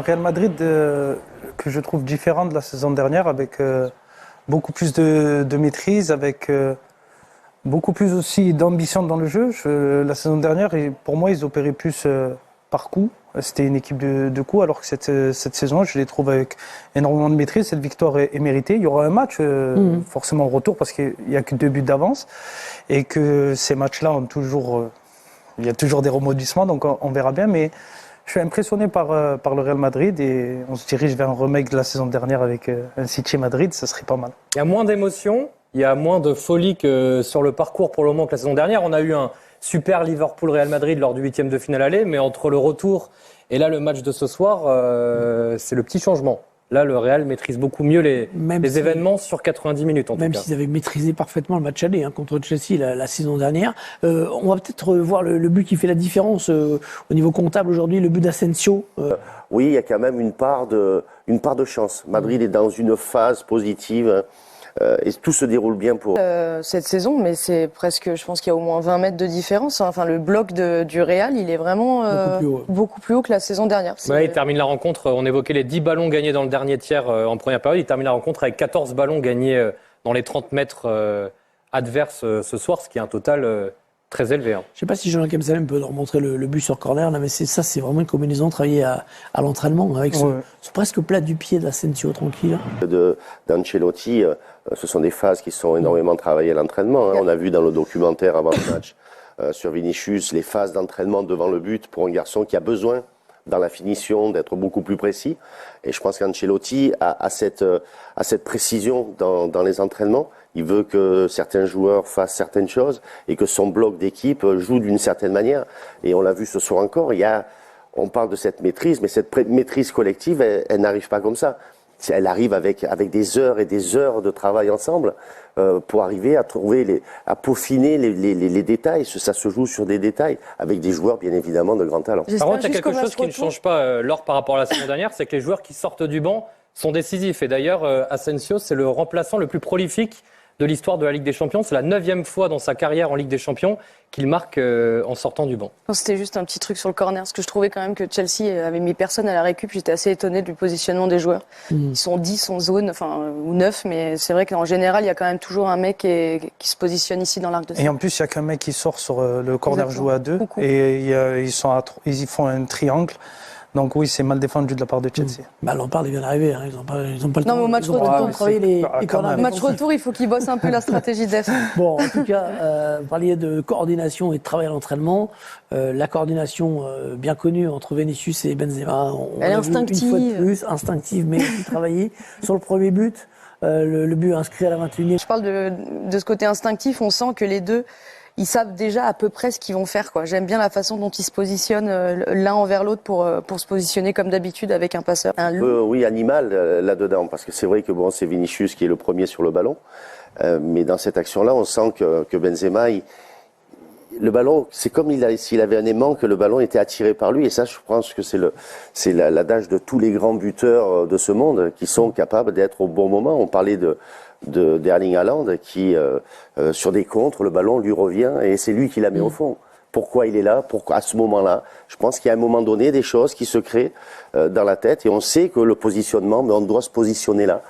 Real Madrid que je trouve différent de la saison dernière, avec beaucoup plus de maîtrise, avec beaucoup plus aussi d'ambition dans le jeu. La saison dernière, pour moi, ils opéraient plus par coup. C'était une équipe de coups, alors que cette saison, je les trouve avec énormément de maîtrise. Cette victoire est méritée. Il y aura un match forcément au retour parce qu'il n'y a que 2 buts d'avance et que ces matchs-là ont toujours, il y a toujours des rebondissements, donc on verra bien. Mais je suis impressionné par le Real Madrid et on se dirige vers un remake de la saison dernière avec un City Madrid, ça serait pas mal. Il y a moins d'émotion, il y a moins de folie que sur le parcours pour le moment que la saison dernière. On a eu un super Liverpool-Real Madrid lors du 8e de finale aller, mais entre le retour et là le match de ce soir, c'est le petit changement. Là, le Real maîtrise beaucoup mieux les événements sur 90 minutes en tout cas. Même s'ils avaient maîtrisé parfaitement le match aller contre Chelsea la saison dernière. On va peut-être voir le but qui fait la différence au niveau comptable aujourd'hui, le but d'Asensio. Oui, il y a quand même une part de chance. Madrid est dans une phase positive. Et tout se déroule bien pour cette saison, mais c'est presque, je pense qu'il y a au moins 20 mètres de différence. Enfin, le bloc du Real, il est vraiment beaucoup plus haut que la saison dernière. Ouais, il termine la rencontre, on évoquait les 10 ballons gagnés dans le dernier tiers en première période, il termine la rencontre avec 14 ballons gagnés dans les 30 mètres adverses ce soir, ce qui est un total très élevé. Je ne sais pas si Jonathan Kemsalem peut nous remontrer le but sur corner, là, mais c'est vraiment une combinaison travaillée à l'entraînement avec ce presque plat du pied d'Asensio tranquille. D'Ancelotti, ce sont des phases qui sont énormément travaillées à l'entraînement. On a vu dans le documentaire avant le match sur Vinicius les phases d'entraînement devant le but pour un garçon qui a besoin dans la finition d'être beaucoup plus précis. Et je pense qu'Ancelotti a cette précision dans les entraînements. Il veut que certains joueurs fassent certaines choses et que son bloc d'équipe joue d'une certaine manière. Et on l'a vu ce soir encore, on parle de cette maîtrise, mais cette maîtrise collective, elle n'arrive pas comme ça. Elle arrive avec des heures et des heures de travail ensemble pour arriver à peaufiner les détails. Ça se joue sur des détails avec des joueurs bien évidemment de grand talent. Par contre, il y a quelque chose qui ne change pas Laure par rapport à la saison dernière, c'est que les joueurs qui sortent du banc sont décisifs. Et d'ailleurs, Asensio, c'est le remplaçant le plus prolifique de l'histoire de la Ligue des Champions. C'est la 9e fois dans sa carrière en Ligue des Champions qu'il marque en sortant du banc. C'était juste un petit truc sur le corner, parce que je trouvais quand même que Chelsea avait mis personne à la récup. J'étais assez étonné du positionnement des joueurs. Ils sont 10 en zone, ou 9, mais c'est vrai qu'en général, il y a quand même toujours un mec qui se positionne ici dans l'arc de cercle. Et en plus, il n'y a qu'un mec qui sort sur le corner joué à 2, et ils font un triangle. Donc oui, c'est mal défendu de la part de Chelsea. Lampard, il vient d'arriver, ils n'ont pas le temps. Non, mais au match retour, au match retour, il faut qu'il bosse un peu la stratégie def. Bon, en tout cas, vous parliez de coordination et de travail à l'entraînement. La coordination bien connue entre Vinicius et Benzema, elle est instinctive. Une fois de plus, instinctive, mais aussi travaillée. Sur le premier but, le but inscrit à la 21e. Je parle de ce côté instinctif, on sent que les deux, ils savent déjà à peu près ce qu'ils vont faire, quoi. J'aime bien la façon dont ils se positionnent l'un envers l'autre pour se positionner comme d'habitude avec un passeur. Oui, animal là-dedans, parce que c'est vrai que c'est Vinicius qui est le premier sur le ballon. Mais dans cette action-là, on sent que Benzema, le ballon, c'est comme s'il avait un aimant, que le ballon était attiré par lui. Et ça, je pense que c'est l'adage de tous les grands buteurs de ce monde qui sont capables d'être au bon moment. On parlait d'Erling Haaland qui, sur des contres, le ballon lui revient et c'est lui qui la met au fond. Pourquoi il est là? Pourquoi à ce moment-là? Je pense qu'il y a un moment donné des choses qui se créent dans la tête et on sait que le positionnement, mais on doit se positionner là.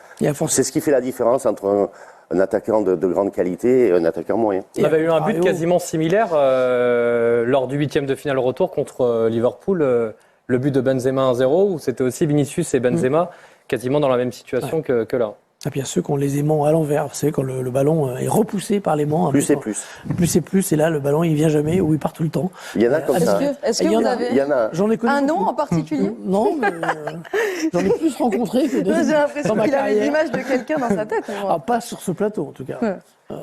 C'est ce qui fait la différence entre un attaquant de grande qualité et un attaquant moyen. On avait eu un but quasiment similaire lors du 8e de finale retour contre Liverpool, le but de Benzema 1-0, où c'était aussi Vinicius et Benzema quasiment dans la même situation que là. Et puis il y a ceux qui ont les aimants à l'envers, vous savez, quand le ballon est repoussé par l'aimant. Plus et plus. Plus et plus, et là le ballon il vient jamais ou il part tout le temps. Il y en a comme ça. Est-ce que vous avez J'en ai connu un nom en particulier? Non, mais j'en ai plus rencontré que J'ai l'impression qu'il avait l'image de quelqu'un dans sa tête. Ah, pas sur ce plateau en tout cas.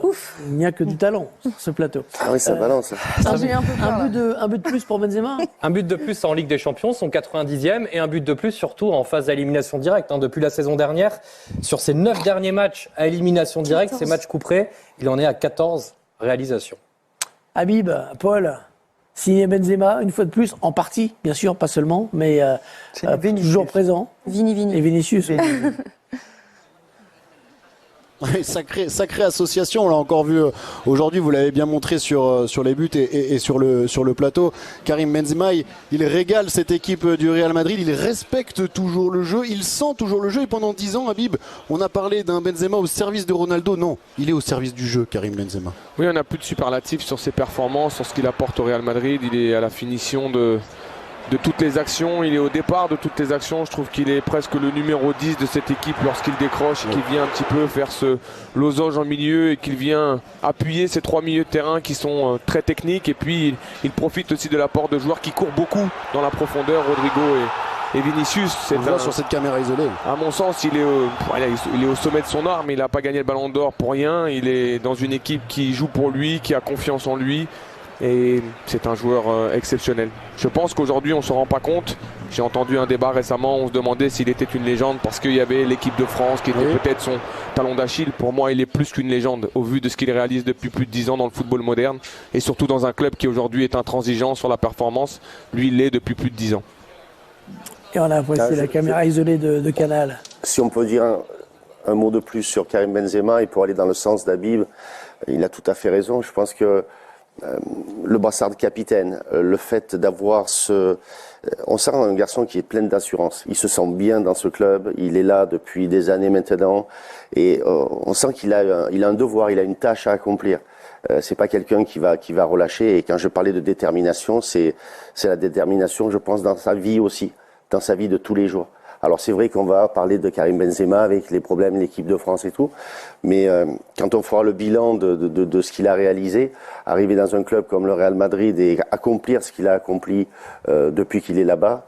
Ouf. Il n'y a que du talent sur ce plateau. Ah oui, ça balance. J'ai eu un peu peur, un but de plus pour Benzema. Un but de plus en Ligue des Champions, son 90e, et un but de plus surtout en phase d'élimination directe. Depuis la saison dernière, sur ses 9 derniers matchs à élimination directe, ces matchs couperés, il en est à 14 réalisations. Habib, Paul, signé Benzema, une fois de plus, en partie, bien sûr, pas seulement, mais toujours présent. Vini. Et Vinicius. Ouais, sacrée association, on l'a encore vu aujourd'hui, vous l'avez bien montré sur les buts et sur le plateau. Karim Benzema, il régale cette équipe du Real Madrid, il respecte toujours le jeu, il sent toujours le jeu. Et pendant 10 ans, Habib, on a parlé d'un Benzema au service de Ronaldo. Non, il est au service du jeu, Karim Benzema. Oui, on n'a plus de superlatifs sur ses performances, sur ce qu'il apporte au Real Madrid. Il est à la finition de toutes les actions, il est au départ de toutes les actions. Je trouve qu'il est presque le numéro 10 de cette équipe lorsqu'il décroche et qu'il vient un petit peu faire ce losange en milieu et qu'il vient appuyer ces 3 milieux de terrain qui sont très techniques. Et puis il profite aussi de l'apport de joueurs qui courent beaucoup dans la profondeur, Rodrigo et Vinicius. On le voit sur cette caméra isolée. À mon sens, il est au sommet de son art, mais il n'a pas gagné le ballon d'or pour rien. Il est dans une équipe qui joue pour lui, qui a confiance en lui. Et c'est un joueur exceptionnel. Je pense qu'aujourd'hui on ne se rend pas compte. J'ai entendu un débat récemment, on se demandait s'il était une légende parce qu'il y avait l'équipe de France qui était peut-être son talon d'Achille. Pour moi, il est plus qu'une légende au vu de ce qu'il réalise depuis plus de 10 ans dans le football moderne et surtout dans un club qui aujourd'hui est intransigeant sur la performance. Lui, il l'est depuis plus de 10 ans. Et on a voici la caméra isolée de Canal. Si on peut dire un mot de plus sur Karim Benzema et pour aller dans le sens d'Habib, il a tout à fait raison. Je pense que le brassard de capitaine, le fait d'avoir on sent un garçon qui est plein d'assurance. Il se sent bien dans ce club. Il est là depuis des années maintenant, et on sent qu'il a un devoir, il a une tâche à accomplir. C'est pas quelqu'un qui va relâcher. Et quand je parlais de détermination, c'est la détermination, je pense, dans sa vie aussi, dans sa vie de tous les jours. Alors c'est vrai qu'on va parler de Karim Benzema avec les problèmes de l'équipe de France et tout, mais quand on fera le bilan de ce qu'il a réalisé, arriver dans un club comme le Real Madrid et accomplir ce qu'il a accompli depuis qu'il est là-bas,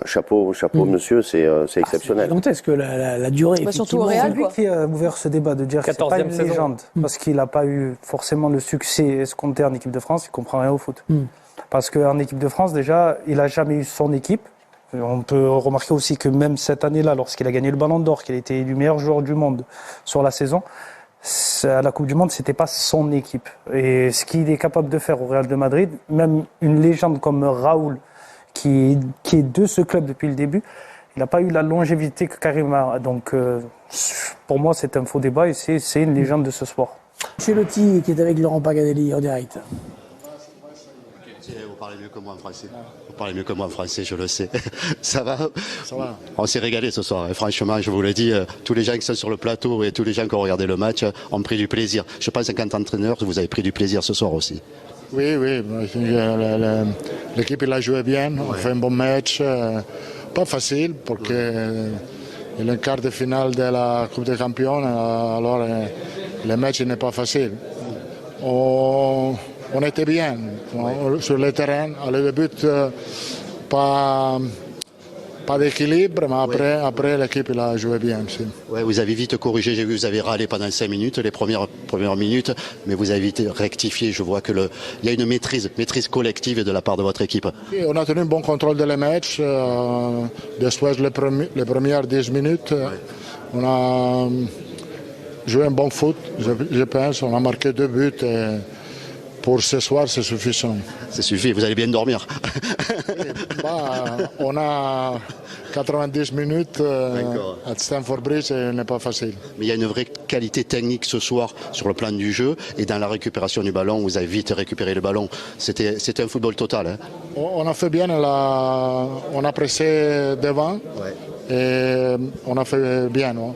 chapeau monsieur, c'est exceptionnel. C'est gigantesque la durée. Surtout au Real, C'est lui qui a ouvert ce débat de dire que c'est pas une 14e saison. légende, parce qu'il n'a pas eu forcément le succès escompté en équipe de France, il comprend rien au foot. Parce qu'en équipe de France, déjà, il n'a jamais eu son équipe. On peut remarquer aussi que même cette année-là, lorsqu'il a gagné le Ballon d'Or, qu'il a été élu meilleur joueur du monde sur la saison, à la Coupe du Monde, c'était pas son équipe. Et ce qu'il est capable de faire au Real de Madrid, même une légende comme Raoul, qui est de ce club depuis le début, il n'a pas eu la longévité que Karim a. Donc, pour moi, c'est un faux débat et c'est une légende de ce sport. Ancelotti qui est avec Laurent Paganelli en direct. Vous parlez mieux que moi en français. Vous parlez mieux que moi en français, je le sais. Ça va? Ça va. On s'est régalé ce soir. Et franchement, je vous le dis, tous les gens qui sont sur le plateau et tous les gens qui ont regardé le match ont pris du plaisir. Je pense qu'en tant qu'entraîneur, vous avez pris du plaisir ce soir aussi. Oui. L'équipe il a joué bien. On fait un bon match. Pas facile parce que il est un quart de finale de la Coupe des Champions. Alors le match n'est pas facile. On était bien sur le terrain. Le but, pas d'équilibre, mais après l'équipe il a joué bien aussi. Ouais, vous avez vite corrigé, j'ai vu que vous avez râlé pendant 5 minutes, les premières minutes, mais vous avez vite rectifié. Je vois qu'il y a une maîtrise collective de la part de votre équipe. Et on a tenu un bon contrôle de les matchs. Después les premières 10 minutes, on a joué un bon foot, je pense. On a marqué 2 buts. Pour ce soir, c'est suffisant. C'est suffit, vous allez bien dormir. On a 90 minutes à Stamford Bridge et ce n'est pas facile. Mais il y a une vraie qualité technique ce soir sur le plan du jeu et dans la récupération du ballon, vous avez vite récupéré le ballon. C'était un football total. Hein. On a fait bien, on a pressé devant et on a fait bien. Non?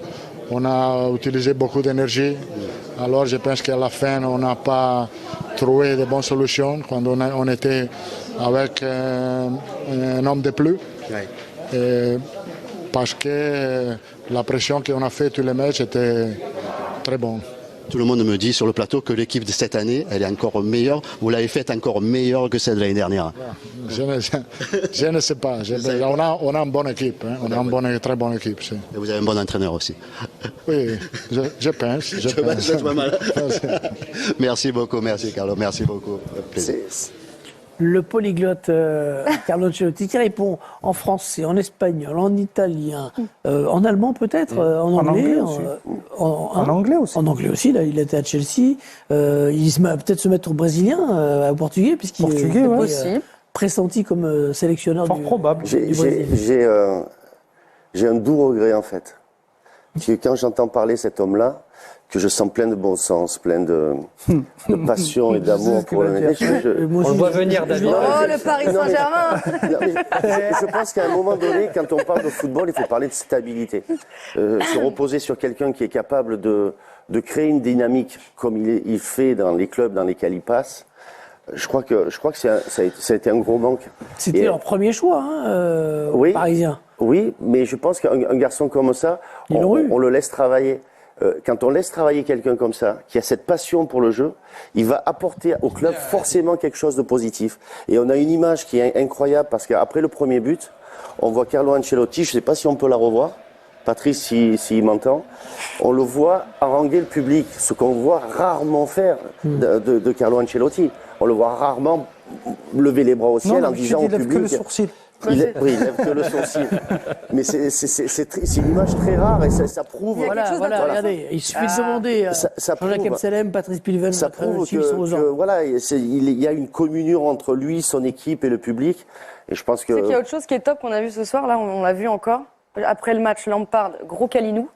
On a utilisé beaucoup d'énergie. Alors je pense qu'à la fin, on n'a pas trouvé de bonnes solutions quand on était avec un homme de plus. Parce que la pression qu'on a fait tous les matchs était très bonne. Tout le monde me dit sur le plateau que l'équipe de cette année, elle est encore meilleure. Vous l'avez faite encore meilleure que celle de l'année dernière. Je ne sais pas. On a une bonne équipe. Hein. On a une très bonne équipe. Si. Et vous avez un bon entraîneur aussi. Oui, je pense. Merci beaucoup, merci Carlo, merci beaucoup. Le polyglotte Carlo Ancelotti qui répond en français, en espagnol, en italien, en allemand peut-être, en anglais. En anglais aussi. En anglais aussi, là, il était à Chelsea. Il va peut-être se mettre au brésilien, au portugais, puisqu'il est pressenti comme sélectionneur Fort probable. du Brésil. J'ai un doux regret en fait. Parce que quand j'entends parler cet homme-là, que je sens plein de bon sens, plein de passion et d'amour pour le métier. On le voit venir, David. Oh, le Paris Saint-Germain. Je pense qu'à un moment donné, quand on parle de football, il faut parler de stabilité. Se reposer sur quelqu'un qui est capable de créer une dynamique comme il fait dans les clubs dans lesquels il passe. Je crois que ça a été un gros manque. C'était leur premier choix, oui, parisien. Oui, mais je pense qu'un garçon comme ça, on le laisse travailler. Quand on laisse travailler quelqu'un comme ça, qui a cette passion pour le jeu, il va apporter au club forcément quelque chose de positif. Et on a une image qui est incroyable parce qu'après le premier but, on voit Carlo Ancelotti, je ne sais pas si on peut la revoir, Patrice s'il m'entend, on le voit haranguer le public, ce qu'on voit rarement faire de Carlo Ancelotti. On le voit rarement lever les bras au ciel en disant au public... Que le sourcil. Il lève que le sourcil. Mais c'est une image très rare et ça prouve. Voilà, regardez, il suffit de demander Jean-Jacques Amselem, Patrice Pilven, ça prouve que voilà, il y a une communion entre lui, son équipe et le public. Et je pense que. Tu sais qu'il y a autre chose qui est top qu'on a vu ce soir, là, on l'a vu encore. Après le match, Lampard, gros Kalinou.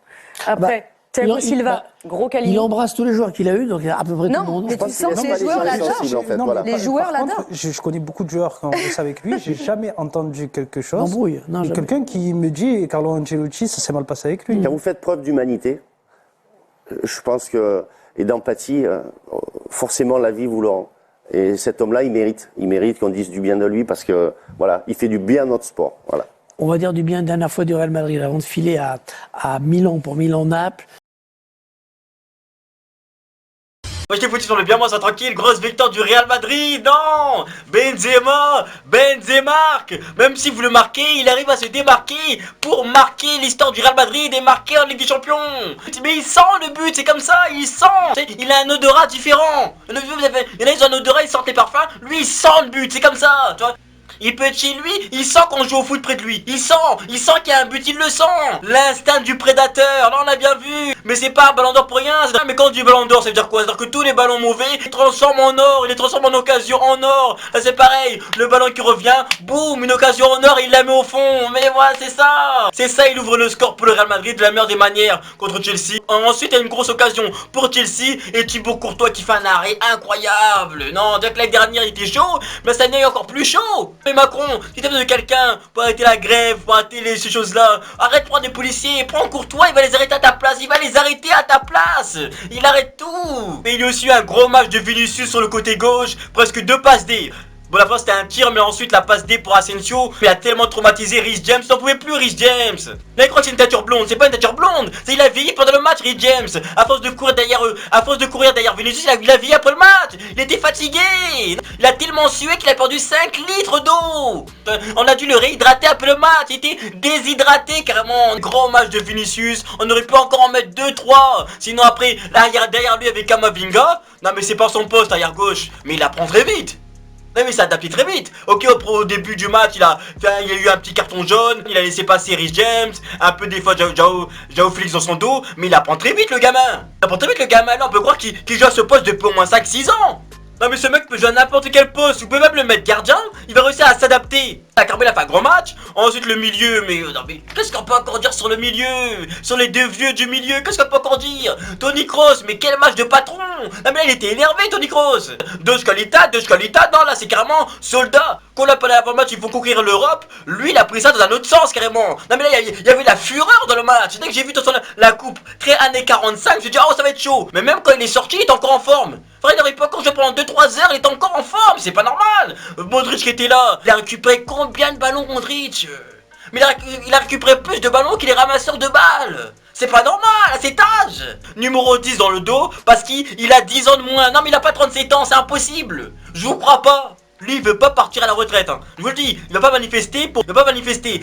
Après. Thiago Silva, gros Kalinou. Il embrasse tous les joueurs qu'il a eu, donc il y a à peu près tout le monde. Mais tu sens que les joueurs l'adorent. Les joueurs l'adorent. Je connais beaucoup de joueurs quand on bosse avec lui. J'ai jamais entendu quelque chose. Embrouille. Non, quelqu'un qui me dit Carlo Ancelotti, ça s'est mal passé avec lui. Quand vous faites preuve d'humanité, je pense que et d'empathie, forcément la vie vous le rend. Et cet homme-là, il mérite qu'on dise du bien de lui parce que voilà, il fait du bien à notre sport. Voilà. On va dire du bien dernière fois du Real Madrid avant de filer à Milan pour Milan-Naples. Moi je t'ai foutu sur le bien, moi ça tranquille, grosse victoire du Real Madrid, non Benzema marque. Même si vous le marquez, il arrive à se démarquer pour marquer l'histoire du Real Madrid et marquer en Ligue des Champions. Mais il sent le but, c'est comme ça, il sent. Il a un odorat différent. Il y en a, ils ont un odorat, ils sentent les parfums. Lui, il sent le but, c'est comme ça, tu vois. Il peut être chez lui, il sent qu'on joue au foot près de lui. Il sent qu'il y a un but, il le sent. L'instinct du prédateur, là on l'a bien vu. Mais c'est pas un ballon d'or pour rien. Mais quand on dit ballon d'or, ça veut dire quoi? Ça veut dire que tous les ballons mauvais, il les transforme en or, il les transforme en occasion en or. Là c'est pareil, le ballon qui revient, boum, une occasion en or, il la met au fond. Mais voilà, c'est ça. C'est ça, il ouvre le score pour le Real Madrid de la meilleure des manières contre Chelsea. Ensuite, il y a une grosse occasion pour Chelsea et Thibaut Courtois qui fait un arrêt incroyable. Non, dès que l'année dernière il était chaud, mais cette année il est encore plus chaud. Mais Macron, si t'as besoin de quelqu'un pour arrêter la grève, pour arrêter ces choses-là, arrête de prendre des policiers, prends Courtois, il va les arrêter à ta place, il va les arrêter à ta place. Il arrête tout. Mais il y a aussi eu un gros match de Vinicius sur le côté gauche, presque 2 passes D. Bon, la fois c'était un tir, mais ensuite la passe D pour Asensio. Il a tellement traumatisé Reece James, n'en pouvait plus Reece James. Là il croit que c'est une teinture blonde, c'est pas une teinture blonde. C'est il a vieilli pendant le match Reece James. À force de courir derrière eux, à force de courir derrière Vinicius, il a vieilli après le match. Il était fatigué. Il a tellement sué qu'il a perdu 5 litres d'eau. On a dû le réhydrater après le match. Il était déshydraté carrément. Grand match de Vinicius. On aurait pu encore en mettre 2-3. Sinon après, derrière lui avec Kamavinga. Non mais c'est pas son poste arrière gauche. Mais il la prend très vite. Non mais il s'est adapté très vite. Ok, au début du match, il a eu un petit carton jaune, il a laissé passer Reece James, un peu des fois Joao Félix dans son dos, mais il apprend très vite le gamin. Il apprend très vite le gamin, là on peut croire qu'il joue à ce poste depuis au moins 5-6 ans. Non mais ce mec peut jouer à n'importe quel poste, vous pouvez même le mettre gardien, il va réussir à s'adapter. Carmel a fait un grand match, ensuite le milieu, mais non mais qu'est-ce qu'on peut encore dire sur le milieu? Sur les deux vieux du milieu, qu'est-ce qu'on peut encore dire? Toni Kroos, mais quel match de patron! Non mais là il était énervé Toni Kroos. Deux qualités, non là c'est carrément soldat. Qu'on l'a parlé avant le match, il faut conquérir l'Europe, lui il a pris ça dans un autre sens carrément. Non mais là il y avait la fureur dans le match, dès que j'ai vu de toute façon la coupe très années 45, je me suis dit oh ça va être chaud. Mais même quand il est sorti, il est encore en forme. Frère, il n'aurait pas encore joué pendant 2-3 heures, il était encore en forme, c'est pas normal. Modric qui était là, il a récupéré combien de ballons Modric? Mais il a récupéré plus de ballons qu'il est ramasseur de balles. C'est pas normal à cet âge. Numéro 10 dans le dos parce qu'il a 10 ans de moins. Non mais il a pas 37 ans, c'est impossible. Je vous crois pas. Lui il veut pas partir à la retraite hein. Je vous le dis, il va pas manifester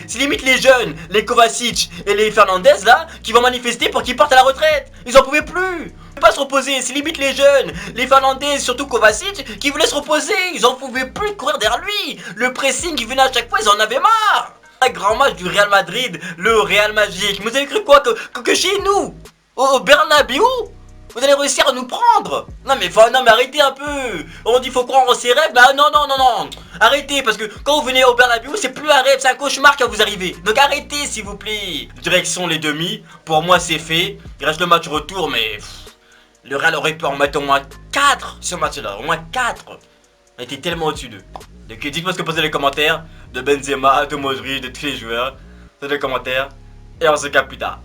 C'est limite les jeunes, les Kovacic et les Fernandez là qui vont manifester pour qu'ils partent à la retraite. Ils en pouvaient plus. Pas se reposer, c'est limite les jeunes, les Fernandez, surtout Kovacic, qui voulaient se reposer, ils en pouvaient plus de courir derrière lui, le pressing qui venait à chaque fois, ils en avaient marre. Un grand match du Real Madrid, le Real magique, vous avez cru quoi que chez nous, au Bernabéu, Vous allez réussir à nous prendre. Non mais arrêtez un peu. On dit faut croire en ses rêves. Bah non. Arrêtez parce que quand vous venez au Bernabéu, c'est plus un rêve, c'est un cauchemar qui va vous arriver. Donc arrêtez s'il vous plaît. Direction les demi. Pour moi c'est fait. Il reste le match retour mais le Real aurait pu en mettre au moins 4 ce match-là. Au moins 4. On était tellement au-dessus d'eux. Donc dites-moi ce que vous pensez dans les commentaires de Benzema, de Modric, de tous les joueurs. Dans les commentaires. Et on se capte plus tard.